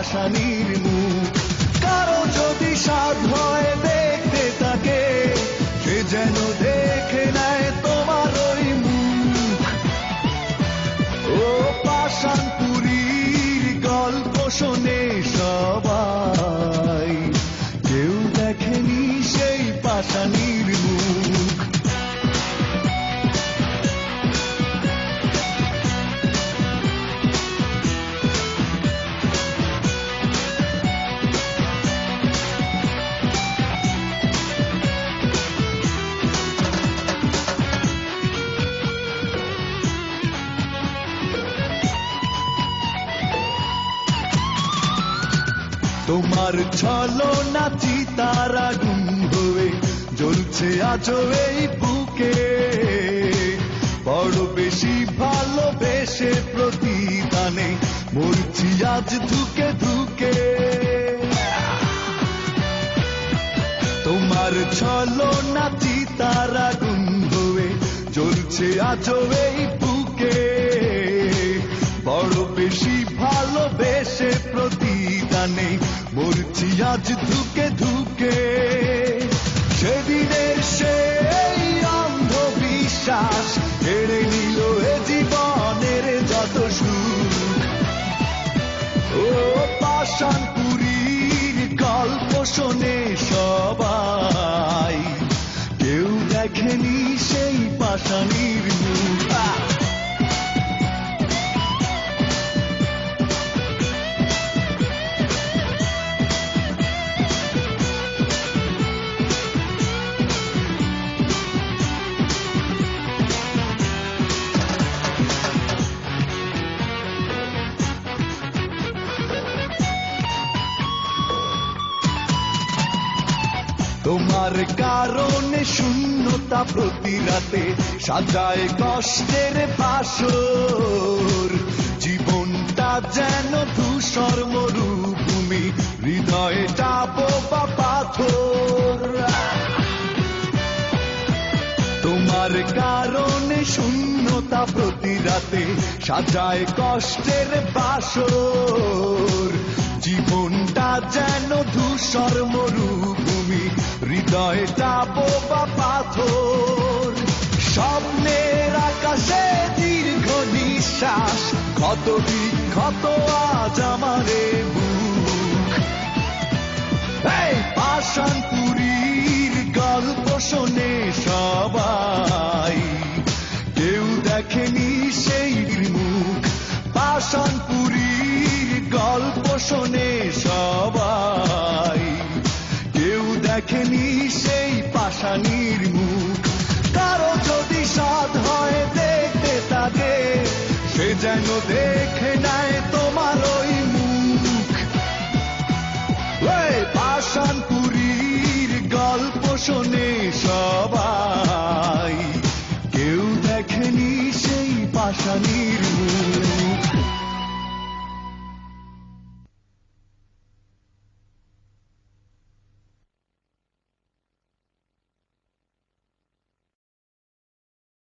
পাষাণীর মুখ। কারো যদি সাধ হয় দেখতে তাকে, সে যেন দেখে নেয় তোমার ওই মুখ। ও পাষাণপুরীর গল্প শোনে সবাই, কেউ দেখেনি সেই পাষাণীর মুখ। তোমার ছলনা চিতার আগুন হয়ে জ্বলছে আজও এই বুকে, বড় বেশি ভালোবেসে প্রতিদানে মরছি আজ ধুকে ধুকে। তোমার ছলনা চিতার আগুন হয়ে জ্বলছে আজও এই বুকে, বড় বেশি ভালোবেসে প্রতিদানে মরছি আজ ধুকে ধুকে। সেদিনের সেই অন্ধবিশ্বাস কেড়ে নিল এ জীবনের যত সুখ। ও পাষাণপুরীর গল্প শোনে সবাই, কেউ দেখেনি সেই পাষাণীর মুখ। তোমার কারণে শূন্যতা প্রতি রাতে সাজায় কষ্টের বাসর, জীবনটা যেন ধূসর মরুভূমি, হৃদয়টা বোবা পাথর। তোমার কারণে শূন্যতা প্রতি রাতে সাজায় কষ্টের বাসর, জীবনটা যেন ধূসর মরুভূমি, হৃদয়টা বোবা পাথর। স্বপ্নের আকাশে দীর্ঘ নিঃশ্বাস, ক্ষত বিক্ষত আজ আমারে বুক। এই পাষাণপুরীর গল্প শোনে সবাই, কেউ দেখেনি সেই মুখ। পাষাণপুরীর গল্প শোনে সবাই, কেউ দেখেনি সেই পাষাণীর মুখ। কারো যদি সাধ হয় দেখতে তাকে, সে যেন দেখে নেয় তোমার ওই মুখ। পাষাণপুরীর গল্প শোনে সবাই।